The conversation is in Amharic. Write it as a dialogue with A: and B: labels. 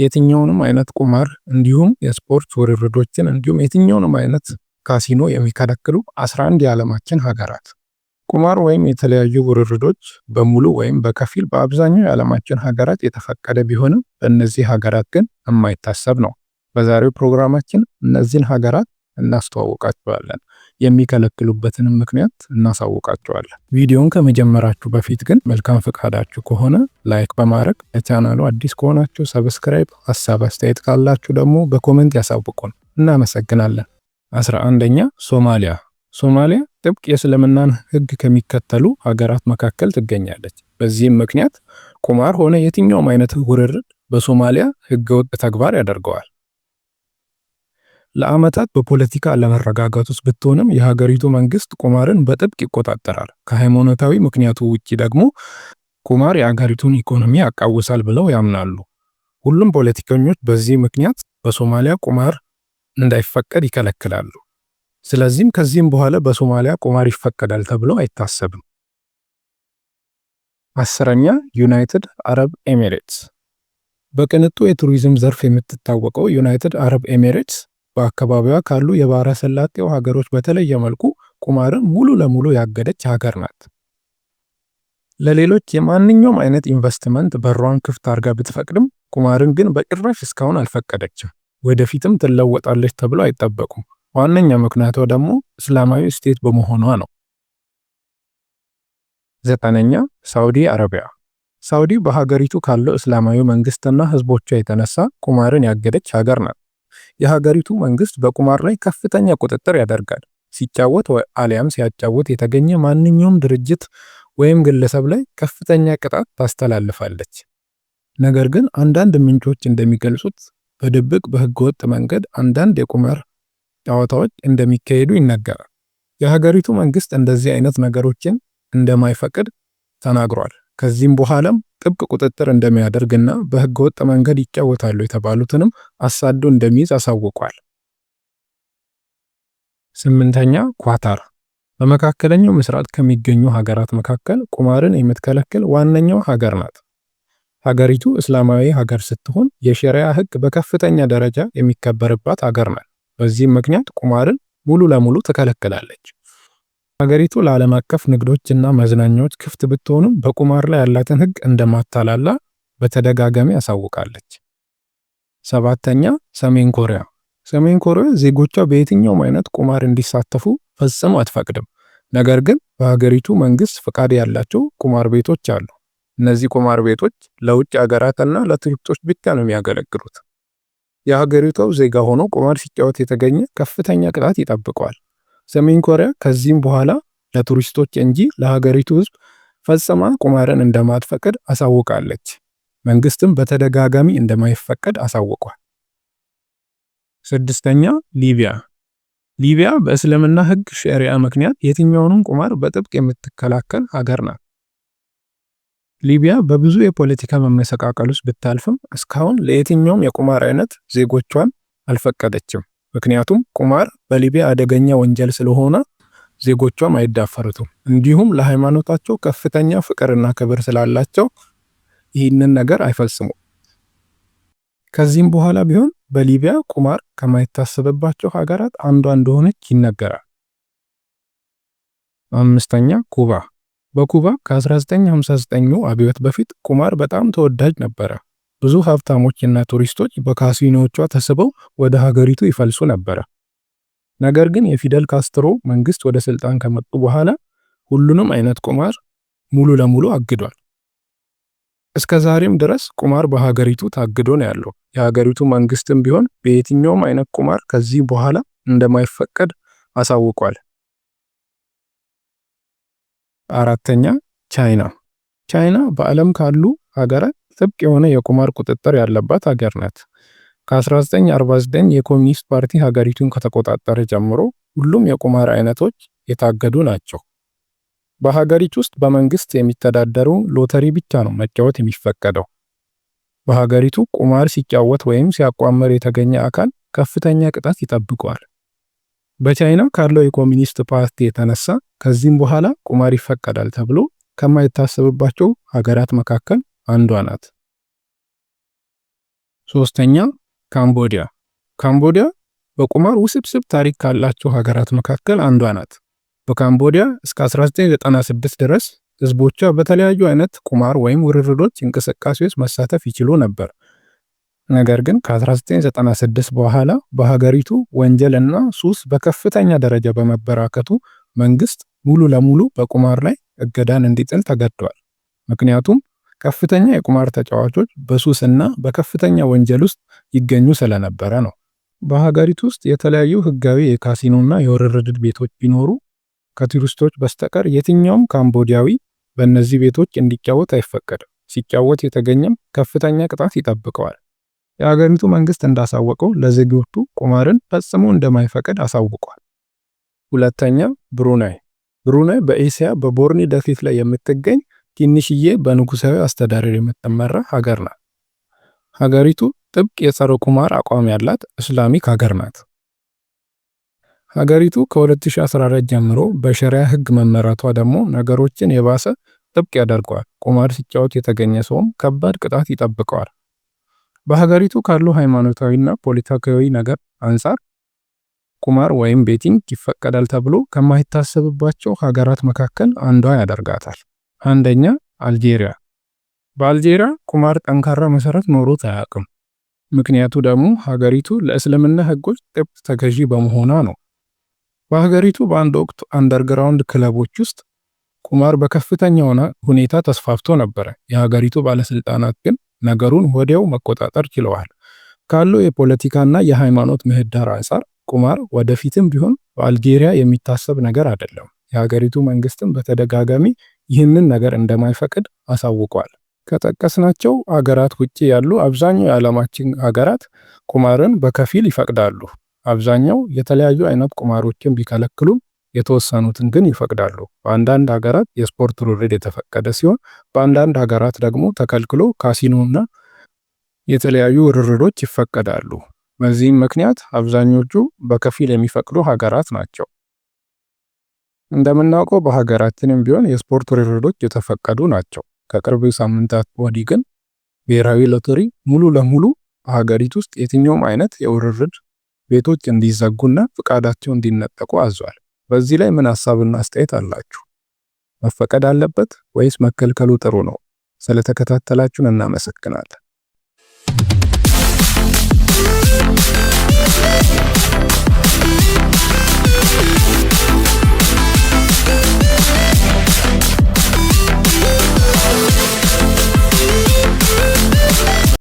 A: የትኛውንም አይነት ቁማር እንዲሁም የስፖርት ውርርዶችን እንዲሁም የትኛውንም አይነት ካሲኖ የሚከለክሉ 11 የዓለማችን ሀገራት። ቁማር ወይም የተለያዩ ውርርዶች በሙሉ ወይም በከፊል በአብዛኛው የዓለማችን ሀገራት የተፈቀደ ቢሆንም በእነዚህ ሀገራት ግን የማይታሰብ ነው። በዛሬው ፕሮግራማችን እነዚህን ሀገራት እናስተዋውቃቸዋለን፣ የሚከለክሉበትንም ምክንያት እናሳውቃቸዋለን። ቪዲዮውን ከመጀመራችሁ በፊት ግን መልካም ፈቃዳችሁ ከሆነ ላይክ በማድረግ ለቻናሉ አዲስ ከሆናችሁ ሰብስክራይብ፣ ሀሳብ አስተያየት ካላችሁ ደግሞ በኮሜንት ያሳውቁን። እናመሰግናለን። 11ኛ ሶማሊያ። ሶማሊያ ጥብቅ የእስልምናን ሕግ ከሚከተሉ ሀገራት መካከል ትገኛለች። በዚህም ምክንያት ቁማር ሆነ የትኛውም አይነት ውርርድ በሶማሊያ ሕገወጥ ተግባር ያደርገዋል። ለዓመታት በፖለቲካ አለመረጋጋት ውስጥ ብትሆንም የሀገሪቱ መንግስት ቁማርን በጥብቅ ይቆጣጠራል። ከሃይማኖታዊ ምክንያቱ ውጪ ደግሞ ቁማር የሀገሪቱን ኢኮኖሚ ያቃውሳል ብለው ያምናሉ። ሁሉም ፖለቲከኞች በዚህ ምክንያት በሶማሊያ ቁማር እንዳይፈቀድ ይከለክላሉ። ስለዚህም ከዚህም በኋላ በሶማሊያ ቁማር ይፈቀዳል ተብሎ አይታሰብም። 10ኛ ዩናይትድ አረብ ኤሚሬትስ። በቅንጡ የቱሪዝም ዘርፍ የምትታወቀው ዩናይትድ አረብ ኤሚሬትስ በአካባቢዋ ካሉ የባህረ ሰላጤው ሀገሮች በተለየ መልኩ ቁማርን ሙሉ ለሙሉ ያገደች ሀገር ናት። ለሌሎች የማንኛውም አይነት ኢንቨስትመንት በሯን ክፍት አድርጋ ብትፈቅድም ቁማርን ግን በጭራሽ እስካሁን አልፈቀደችም። ወደፊትም ትለወጣለች ተብሎ አይጠበቁም። ዋነኛ ምክንያቷ ደግሞ እስላማዊ ስቴት በመሆኗ ነው። 9ኛ ሳውዲ አረቢያ። ሳውዲ በሀገሪቱ ካለው እስላማዊ መንግስትና ህዝቦቿ የተነሳ ቁማርን ያገደች ሀገር ናት። የሀገሪቱ መንግስት በቁማር ላይ ከፍተኛ ቁጥጥር ያደርጋል። ሲጫወት አሊያም ሲያጫወት የተገኘ ማንኛውም ድርጅት ወይም ግለሰብ ላይ ከፍተኛ ቅጣት ታስተላልፋለች። ነገር ግን አንዳንድ ምንጮች እንደሚገልጹት በድብቅ በህገወጥ መንገድ አንዳንድ የቁማር ጨዋታዎች እንደሚካሄዱ ይነገራል። የሀገሪቱ መንግስት እንደዚህ አይነት ነገሮችን እንደማይፈቅድ ተናግሯል። ከዚህም በኋላም ጥብቅ ቁጥጥር እንደሚያደርግና በህገወጥ መንገድ ይጫወታሉ የተባሉትንም አሳዶ እንደሚይዝ አሳውቋል። 8ኛ ኳታር። በመካከለኛው ምስራቅ ከሚገኙ ሀገራት መካከል ቁማርን የምትከለክል ዋነኛው ሀገር ናት። ሀገሪቱ እስላማዊ ሀገር ስትሆን የሸሪዓ ህግ በከፍተኛ ደረጃ የሚከበርባት ሀገር ናት። በዚህም ምክንያት ቁማርን ሙሉ ለሙሉ ትከለክላለች። ሀገሪቱ ለዓለም አቀፍ ንግዶች እና መዝናኛዎች ክፍት ብትሆንም በቁማር ላይ ያላትን ህግ እንደማታላላ በተደጋጋሚ ያሳውቃለች። 7ኛ ሰሜን ኮሪያ። ሰሜን ኮሪያ ዜጎቿ በየትኛውም አይነት ቁማር እንዲሳተፉ ፈጽሞ አትፈቅድም። ነገር ግን በሀገሪቱ መንግስት ፍቃድ ያላቸው ቁማር ቤቶች አሉ። እነዚህ ቁማር ቤቶች ለውጭ ሀገራትና ለቱሪስቶች ብቻ ነው የሚያገለግሉት። የሀገሪቱ ዜጋ ሆኖ ቁማር ሲጫወት የተገኘ ከፍተኛ ቅጣት ይጠብቀዋል። ሰሜን ኮሪያ ከዚህም በኋላ ለቱሪስቶች እንጂ ለሀገሪቱ ህዝብ ፈጽማ ቁማርን እንደማትፈቅድ አሳውቃለች። መንግስትም በተደጋጋሚ እንደማይፈቀድ አሳውቋል። 6ኛ ሊቢያ። ሊቢያ በእስልምና ህግ ሸሪዓ ምክንያት የትኛውንም ቁማር በጥብቅ የምትከላከል ሀገር ናት። ሊቢያ በብዙ የፖለቲካ መመሰቃቀል ውስጥ ብታልፍም እስካሁን ለየትኛውም የቁማር አይነት ዜጎቿን አልፈቀደችም። ምክንያቱም ቁማር በሊቢያ አደገኛ ወንጀል ስለሆነ ዜጎቿም አይዳፈሩትም። እንዲሁም ለሃይማኖታቸው ከፍተኛ ፍቅርና ክብር ስላላቸው ይህንን ነገር አይፈጽሙም። ከዚህም በኋላ ቢሆን በሊቢያ ቁማር ከማይታሰብባቸው ሀገራት አንዷ እንደሆነች ይነገራል። 5ኛ ኩባ። በኩባ ከ1959 አብዮት በፊት ቁማር በጣም ተወዳጅ ነበረ። ብዙ ሀብታሞችና ቱሪስቶች በካሲኖቿ ተስበው ወደ ሀገሪቱ ይፈልሱ ነበረ። ነገር ግን የፊደል ካስትሮ መንግስት ወደ ስልጣን ከመጡ በኋላ ሁሉንም አይነት ቁማር ሙሉ ለሙሉ አግዷል። እስከ ዛሬም ድረስ ቁማር በሀገሪቱ ታግዶ ነው ያለው። የሀገሪቱ መንግስትም ቢሆን በየትኛውም አይነት ቁማር ከዚህ በኋላ እንደማይፈቀድ አሳውቋል። 4ኛ ቻይና። ቻይና በዓለም ካሉ ሀገራት ጥብቅ የሆነ የቁማር ቁጥጥር ያለባት ሀገር ናት። ከ1949 የኮሚኒስት ፓርቲ ሀገሪቱን ከተቆጣጠረ ጀምሮ ሁሉም የቁማር አይነቶች የታገዱ ናቸው። በሀገሪቱ ውስጥ በመንግስት የሚተዳደሩ ሎተሪ ብቻ ነው መጫወት የሚፈቀደው። በሀገሪቱ ቁማር ሲጫወት ወይም ሲያቋምር የተገኘ አካል ከፍተኛ ቅጣት ይጠብቀዋል። በቻይና ካለው የኮሚኒስት ፓርቲ የተነሳ ከዚህም በኋላ ቁማር ይፈቀዳል ተብሎ ከማይታሰብባቸው ሀገራት መካከል አንዷ ናት። ሶስተኛ ካምቦዲያ። ካምቦዲያ በቁማር ውስብስብ ታሪክ ካላቸው ሀገራት መካከል አንዷ ናት። በካምቦዲያ እስከ 1996 ድረስ ህዝቦቿ በተለያዩ አይነት ቁማር ወይም ውርርዶች እንቅስቃሴዎች መሳተፍ ይችሉ ነበር። ነገር ግን ከ1996 በኋላ በሀገሪቱ ወንጀልና ሱስ በከፍተኛ ደረጃ በመበራከቱ መንግስት ሙሉ ለሙሉ በቁማር ላይ እገዳን እንዲጥል ተገዷል። ምክንያቱም ከፍተኛ የቁማር ተጫዋቾች በሱስና በከፍተኛ ወንጀል ውስጥ ይገኙ ስለነበረ ነው። በሀገሪቱ ውስጥ የተለያዩ ህጋዊ የካሲኖና የውርርድ ቤቶች ቢኖሩ ከቱሪስቶች በስተቀር የትኛውም ካምቦዲያዊ በእነዚህ ቤቶች እንዲጫወት አይፈቀድም። ሲጫወት የተገኘም ከፍተኛ ቅጣት ይጠብቀዋል። የሀገሪቱ መንግስት እንዳሳወቀው ለዜጎቹ ቁማርን ፈጽሞ እንደማይፈቅድ አሳውቋል። ሁለተኛ ብሩናይ። ብሩናይ በኤስያ በቦርኒ ደሴት ላይ የምትገኝ ትንሽዬ በንጉሳዊ አስተዳደር የምትመራ ሀገር ናት። ሀገሪቱ ጥብቅ የጸረ ቁማር አቋም ያላት እስላሚክ ሀገር ናት። ሀገሪቱ ከ2014 ጀምሮ በሸሪያ ህግ መመራቷ ደግሞ ነገሮችን የባሰ ጥብቅ ያደርገዋል። ቁማር ሲጫወት የተገኘ ሰውም ከባድ ቅጣት ይጠብቀዋል። በሀገሪቱ ካሉ ሃይማኖታዊና ፖለቲካዊ ነገር አንጻር ቁማር ወይም ቤቲንግ ይፈቀዳል ተብሎ ከማይታሰብባቸው ሀገራት መካከል አንዷ ያደርጋታል። አንደኛ አልጄሪያ። በአልጄሪያ ቁማር ጠንካራ መሰረት ኖሮት አያውቅም። ምክንያቱ ደግሞ ሀገሪቱ ለእስልምና ህጎች ጥብቅ ተገዢ በመሆኗ ነው። በሀገሪቱ በአንድ ወቅት አንደርግራውንድ ክለቦች ውስጥ ቁማር በከፍተኛ ሁኔታ ተስፋፍቶ ነበረ። የሀገሪቱ ባለስልጣናት ግን ነገሩን ወዲያው መቆጣጠር ችለዋል። ካለው የፖለቲካና የሃይማኖት ምህዳር አንጻር ቁማር ወደፊትም ቢሆን በአልጄሪያ የሚታሰብ ነገር አይደለም። የሀገሪቱ መንግስትም በተደጋጋሚ ይህንን ነገር እንደማይፈቅድ አሳውቋል። ከጠቀስናቸው ሀገራት ውጪ ያሉ አብዛኛው የዓለማችን ሀገራት ቁማርን በከፊል ይፈቅዳሉ። አብዛኛው የተለያዩ አይነት ቁማሮችን ቢከለክሉም የተወሰኑትን ግን ይፈቅዳሉ። በአንዳንድ ሀገራት የስፖርት ውርርድ የተፈቀደ ሲሆን በአንዳንድ ሀገራት ደግሞ ተከልክሎ ካሲኖና የተለያዩ ውርርዶች ይፈቀዳሉ። በዚህም ምክንያት አብዛኞቹ በከፊል የሚፈቅዱ ሀገራት ናቸው። እንደምናውቀው በሀገራችንም ቢሆን የስፖርት ውርርዶች የተፈቀዱ ናቸው። ከቅርብ ሳምንታት ወዲህ ግን ብሔራዊ ሎተሪ ሙሉ ለሙሉ በሀገሪቱ ውስጥ የትኛውም አይነት የውርርድ ቤቶች እንዲዘጉና ፍቃዳቸው እንዲነጠቁ አዟል። በዚህ ላይ ምን ሐሳብና አስተያየት አላችሁ? መፈቀድ አለበት ወይስ መከልከሉ ጥሩ ነው? ስለተከታተላችሁን እናመሰግናለን።